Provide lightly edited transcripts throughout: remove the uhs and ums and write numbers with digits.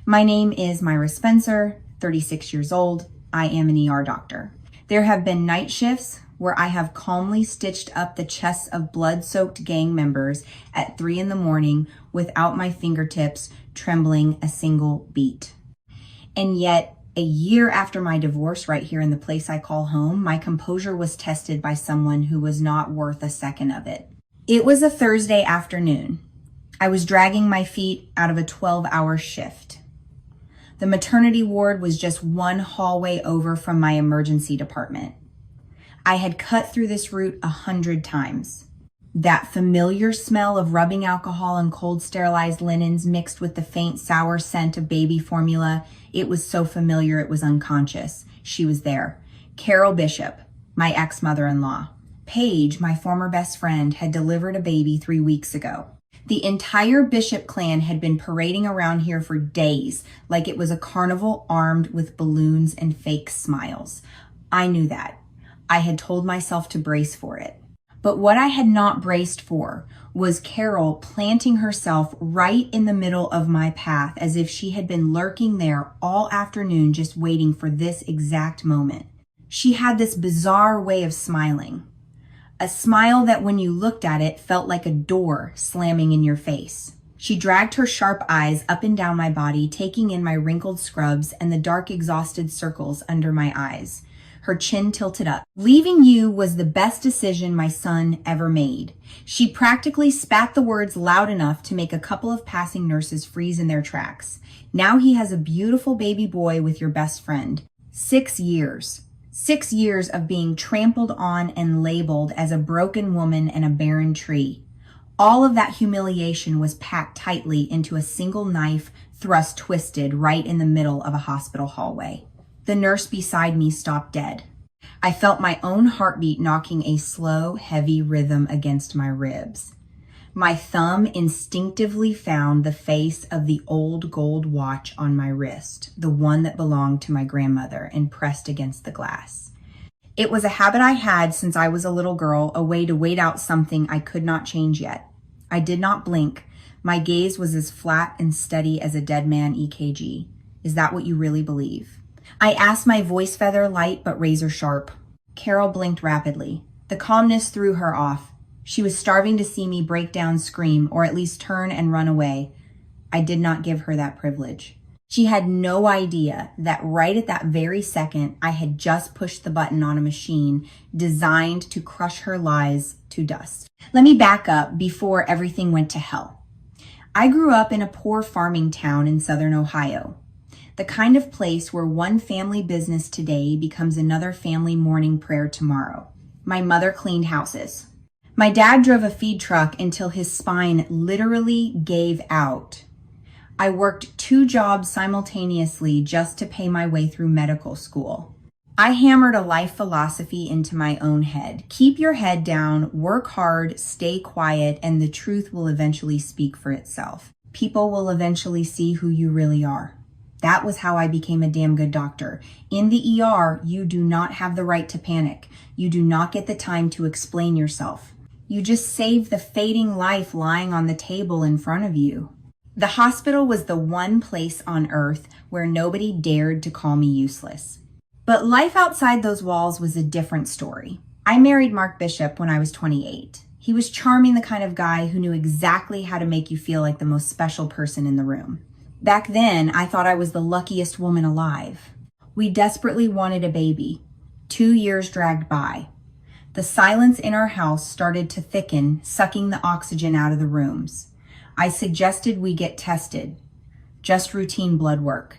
My name is Myra Spencer, 36 years old. I am an ER doctor. There have been night shifts where I have calmly stitched up the chests of blood-soaked gang members at 3 a.m. without my fingertips trembling a single beat. And yet, a year after my divorce, right here in the place I call home, my composure was tested by someone who was not worth a second of it. It was a Thursday afternoon. I was dragging my feet out of a 12-hour shift. The maternity ward was just one hallway over from my emergency department. I had cut through this route 100 times. That familiar smell of rubbing alcohol and cold sterilized linens mixed with the faint sour scent of baby formula, it was so familiar it was unconscious. She was there. Carol Bishop, my ex-mother-in-law. Paige, my former best friend, had delivered a baby 3 weeks ago. The entire Bishop clan had been parading around here for days, like it was a carnival armed with balloons and fake smiles. I knew that. I had told myself to brace for it. But what I had not braced for was Carol planting herself right in the middle of my path as if she had been lurking there all afternoon just waiting for this exact moment. She had this bizarre way of smiling. A smile that when you looked at it felt like a door slamming in your face. She dragged her sharp eyes up and down my body, taking in my wrinkled scrubs and the dark exhausted circles under my eyes. Her chin tilted up. Leaving you was the best decision my son ever made. She practically spat the words loud enough to make a couple of passing nurses freeze in their tracks. Now he has a beautiful baby boy with your best friend. 6 years. 6 years of being trampled on and labeled as a broken woman and a barren tree. All of that humiliation was packed tightly into a single knife thrust twisted right in the middle of a hospital hallway. The nurse beside me stopped dead. I felt my own heartbeat knocking a slow, heavy rhythm against my ribs. My thumb instinctively found the face of the old gold watch on my wrist, the one that belonged to my grandmother, and pressed against the glass. It was a habit I had since I was a little girl, a way to wait out something I could not change yet. I did not blink. My gaze was as flat and steady as a dead man EKG. Is that what you really believe? I asked, my voice feather light but razor sharp. Carol blinked rapidly. The calmness threw her off. She was starving to see me break down, scream, or at least turn and run away. I did not give her that privilege. She had no idea that right at that very second, I had just pushed the button on a machine designed to crush her lies to dust. Let me back up before everything went to hell. I grew up in a poor farming town in southern Ohio. The kind of place where one family business today becomes another family morning prayer tomorrow. My mother cleaned houses. My dad drove a feed truck until his spine literally gave out. I worked 2 jobs simultaneously just to pay my way through medical school. I hammered a life philosophy into my own head. Keep your head down, work hard, stay quiet, and the truth will eventually speak for itself. People will eventually see who you really are. That was how I became a damn good doctor. In the ER, you do not have the right to panic. You do not get the time to explain yourself. You just save the fading life lying on the table in front of you. The hospital was the one place on earth where nobody dared to call me useless. But life outside those walls was a different story. I married Mark Bishop when I was 28. He was charming, the kind of guy who knew exactly how to make you feel like the most special person in the room. Back then, I thought I was the luckiest woman alive. We desperately wanted a baby. 2 years dragged by. The silence in our house started to thicken, sucking the oxygen out of the rooms. I suggested we get tested. Just routine blood work.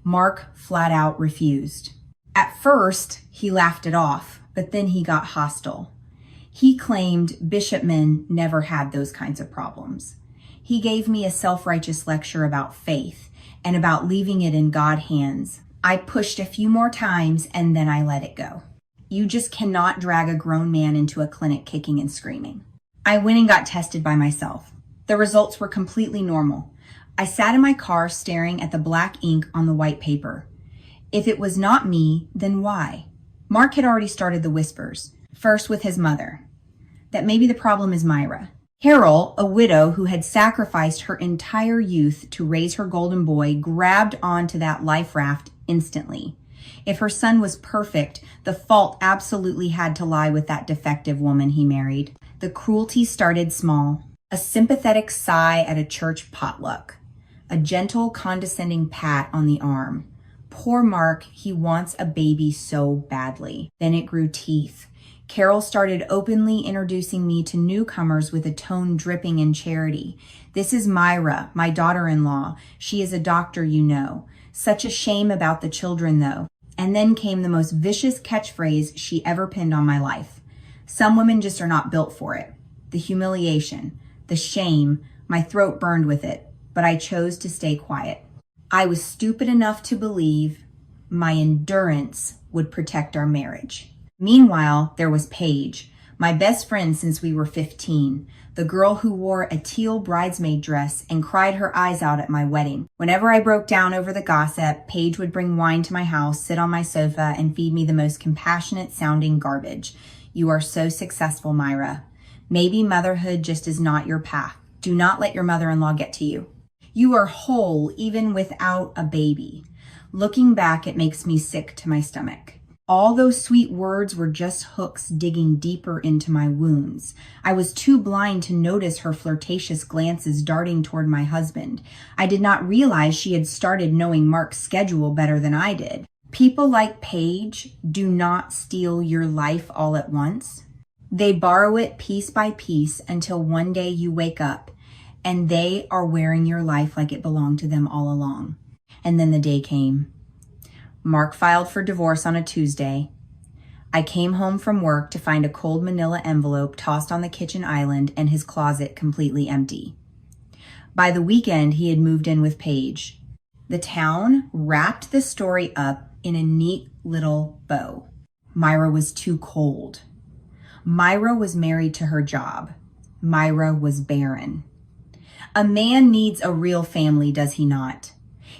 Mark flat out refused. At first, he laughed it off, but then he got hostile. He claimed Bishop men never had those kinds of problems. He gave me a self-righteous lecture about faith and about leaving it in God's hands. I pushed a few more times and then I let it go. You just cannot drag a grown man into a clinic kicking and screaming. I went and got tested by myself. The results were completely normal. I sat in my car staring at the black ink on the white paper. If it was not me, then why? Mark had already started the whispers, first with his mother, that maybe the problem is Myra. Carol, a widow who had sacrificed her entire youth to raise her golden boy, grabbed onto that life raft instantly. If her son was perfect, the fault absolutely had to lie with that defective woman he married. The cruelty started small. A sympathetic sigh at a church potluck. A gentle, condescending pat on the arm. Poor Mark, he wants a baby so badly. Then it grew teeth. Carol started openly introducing me to newcomers with a tone dripping in charity. This is Myra, my daughter-in-law. She is a doctor, you know. Such a shame about the children, though. And then came the most vicious catchphrase she ever pinned on my life. Some women just are not built for it. The humiliation, the shame, my throat burned with it, but I chose to stay quiet. I was stupid enough to believe my endurance would protect our marriage. Meanwhile, there was Paige, my best friend since we were 15, the girl who wore a teal bridesmaid dress and cried her eyes out at my wedding. Whenever I broke down over the gossip, Paige would bring wine to my house, sit on my sofa, and feed me the most compassionate sounding garbage. You are so successful, Myra. Maybe motherhood just is not your path. Do not let your mother-in-law get to you. You are whole even without a baby. Looking back, it makes me sick to my stomach. All those sweet words were just hooks digging deeper into my wounds. I was too blind to notice her flirtatious glances darting toward my husband. I did not realize she had started knowing Mark's schedule better than I did. People like Paige do not steal your life all at once. They borrow it piece by piece until one day you wake up and they are wearing your life like it belonged to them all along. And then the day came. Mark filed for divorce on a Tuesday. I came home from work to find a cold manila envelope tossed on the kitchen island and his closet completely empty. By the weekend, he had moved in with Paige. The town wrapped the story up in a neat little bow. Myra was too cold. Myra was married to her job. Myra was barren. A man needs a real family, does he not?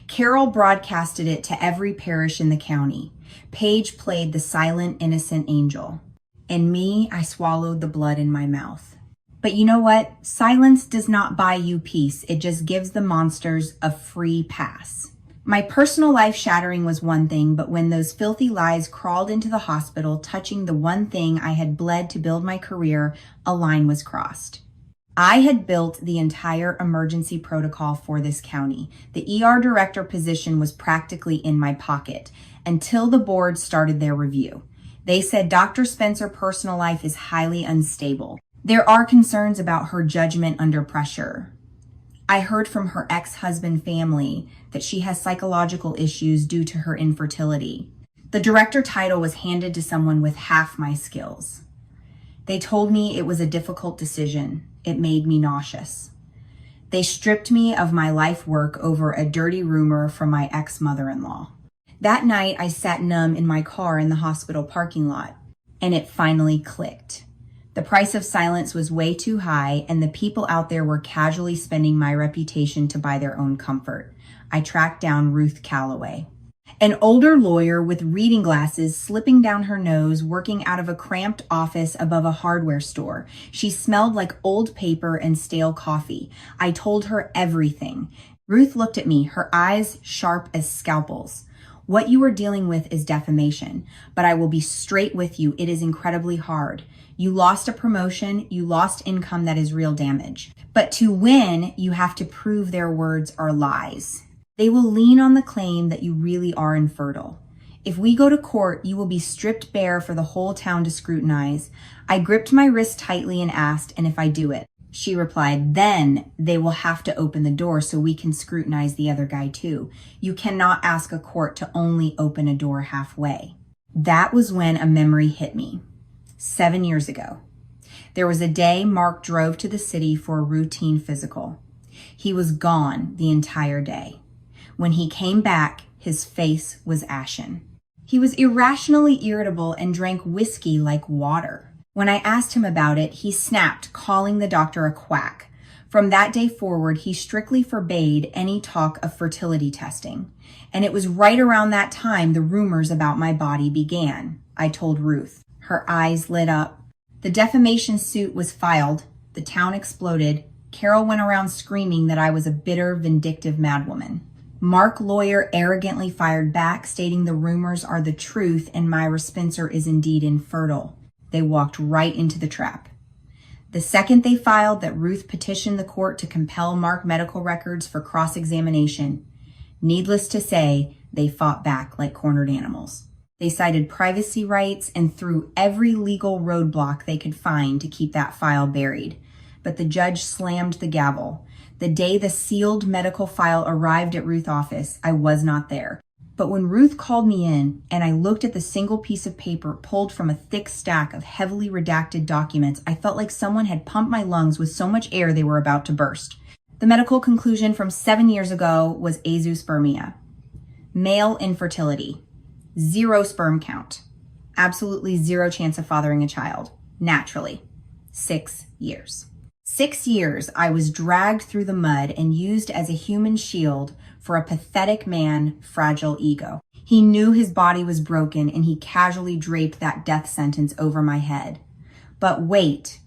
Carol broadcasted it to every parish in the county. Paige played the silent, innocent angel. And me, I swallowed the blood in my mouth. But you know what? Silence does not buy you peace. It just gives the monsters a free pass. My personal life shattering was one thing, but when those filthy lies crawled into the hospital, touching the one thing I had bled to build my career, a line was crossed. I had built the entire emergency protocol for this county. The ER director position was practically in my pocket until the board started their review. They said Dr. Spencer's personal life is highly unstable. There are concerns about her judgment under pressure. I heard from her ex-husband family that she has psychological issues due to her infertility. The director title was handed to someone with half my skills. They told me it was a difficult decision. It made me nauseous. They stripped me of my life work over a dirty rumor from my ex-mother-in-law. That night, I sat numb in my car in the hospital parking lot, and it finally clicked. The price of silence was way too high, and the people out there were casually spending my reputation to buy their own comfort. I tracked down Ruth Calloway, an older lawyer with reading glasses slipping down her nose, working out of a cramped office above a hardware store. She smelled like old paper and stale coffee. I told her everything. Ruth looked at me, her eyes sharp as scalpels. What you are dealing with is defamation, but I will be straight with you. It is incredibly hard. You lost a promotion, you lost income, that is real damage. But to win, you have to prove their words are lies. They will lean on the claim that you really are infertile. If we go to court, you will be stripped bare for the whole town to scrutinize. I gripped my wrist tightly and asked, and if I do it? She replied, then they will have to open the door so we can scrutinize the other guy too. You cannot ask a court to only open a door halfway. That was when a memory hit me. 7 years ago. There was a day Mark drove to the city for a routine physical. He was gone the entire day. When he came back, his face was ashen. He was irrationally irritable and drank whiskey like water. When I asked him about it, he snapped, calling the doctor a quack. From that day forward, he strictly forbade any talk of fertility testing. And it was right around that time the rumors about my body began, I told Ruth. Her eyes lit up. The defamation suit was filed. The town exploded. Carol went around screaming that I was a bitter, vindictive madwoman. Mark lawyer arrogantly fired back, stating the rumors are the truth and Myra Spencer is indeed infertile. They walked right into the trap. The second they filed that Ruth petitioned the court to compel Mark medical records for cross-examination, needless to say, they fought back like cornered animals. They cited privacy rights and threw every legal roadblock they could find to keep that file buried. But the judge slammed the gavel. The day the sealed medical file arrived at Ruth's office, I was not there. But when Ruth called me in and I looked at the single piece of paper pulled from a thick stack of heavily redacted documents, I felt like someone had pumped my lungs with so much air they were about to burst. The medical conclusion from 7 years ago was azoospermia. Male infertility. 0 sperm count. Absolutely 0 chance of fathering a child. Naturally. 6 years. 6 years I was dragged through the mud and used as a human shield for a pathetic man, fragile ego. He knew his body was broken and he casually draped that death sentence over my head. But wait,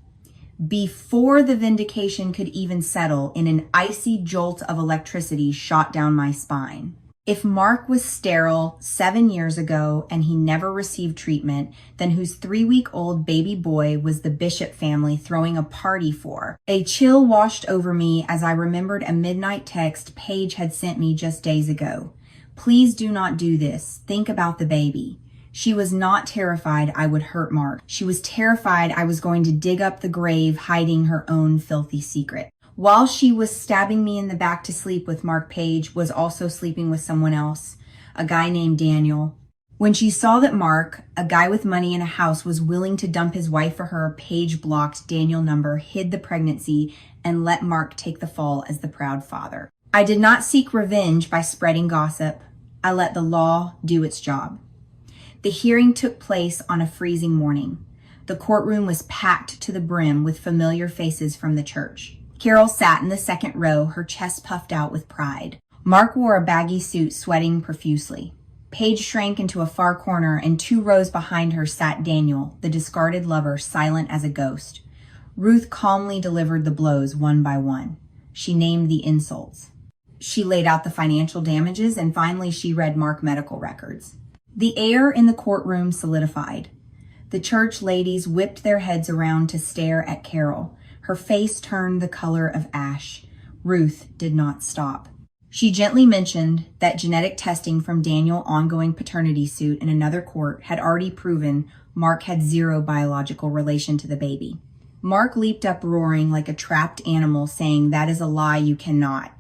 before the vindication could even settle, an icy jolt of electricity shot down my spine. If Mark was sterile 7 years ago and he never received treatment, then whose 3-week-old baby boy was the Bishop family throwing a party for? A chill washed over me as I remembered a midnight text Paige had sent me just days ago. Please do not do this. Think about the baby. She was not terrified I would hurt Mark. She was terrified I was going to dig up the grave hiding her own filthy secret. While she was stabbing me in the back to sleep with Mark, Paige was also sleeping with someone else, a guy named Daniel. When she saw that Mark, a guy with money and a house, was willing to dump his wife for her, Paige blocked Daniel's number, hid the pregnancy, and let Mark take the fall as the proud father. I did not seek revenge by spreading gossip. I let the law do its job. The hearing took place on a freezing morning. The courtroom was packed to the brim with familiar faces from the church. Carol sat in the second row, her chest puffed out with pride. Mark wore a baggy suit, sweating profusely. Paige shrank into a far corner, and 2 rows behind her sat Daniel, the discarded lover, silent as a ghost. Ruth calmly delivered the blows one by one. She named the insults. She laid out the financial damages, and finally she read Mark medical records. The air in the courtroom solidified. The church ladies whipped their heads around to stare at Carol. Her face turned the color of ash. Ruth did not stop. She gently mentioned that genetic testing from Daniel's ongoing paternity suit in another court had already proven Mark had 0 biological relation to the baby. Mark leaped up roaring like a trapped animal, saying, "That is a lie, you cannot."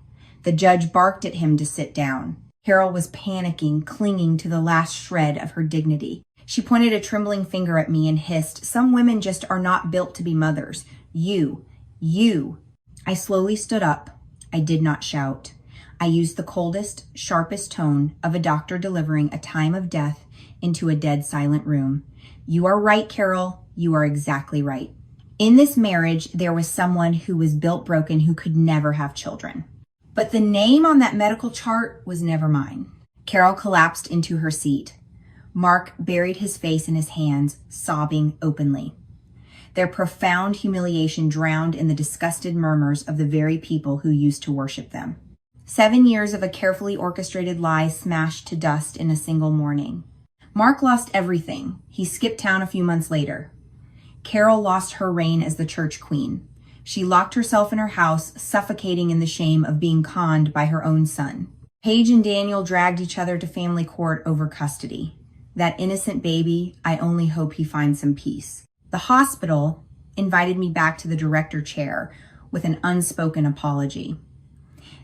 The judge barked at him to sit down. Carol was panicking, clinging to the last shred of her dignity. She pointed a trembling finger at me and hissed, "Some women just are not built to be mothers. You. I slowly stood up. I did not shout. I used the coldest, sharpest tone of a doctor delivering a time of death into a dead silent room. You are right, Carol. You are exactly right. In this marriage, there was someone who was built broken who could never have children. But the name on that medical chart was never mine." Carol collapsed into her seat. Mark buried his face in his hands, sobbing openly. Their profound humiliation drowned in the disgusted murmurs of the very people who used to worship them. 7 years of a carefully orchestrated lie smashed to dust in a single morning. Mark lost everything. He skipped town a few months later. Carol lost her reign as the church queen. She locked herself in her house, suffocating in the shame of being conned by her own son. Paige and Daniel dragged each other to family court over custody. That innocent baby, I only hope he finds some peace. The hospital invited me back to the director chair with an unspoken apology.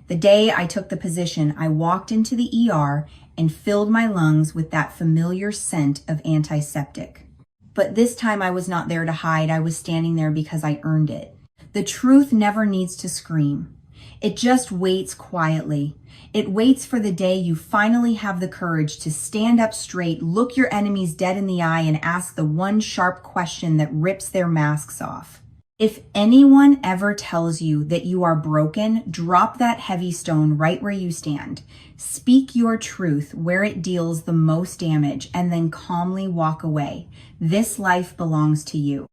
The day I took the position, I walked into the ER and filled my lungs with that familiar scent of antiseptic. But this time I was not there to hide. I was standing there because I earned it. The truth never needs to scream. It just waits quietly. It waits for the day you finally have the courage to stand up straight, look your enemies dead in the eye, and ask the one sharp question that rips their masks off. If anyone ever tells you that you are broken, drop that heavy stone right where you stand. Speak your truth where it deals the most damage, and then calmly walk away. This life belongs to you.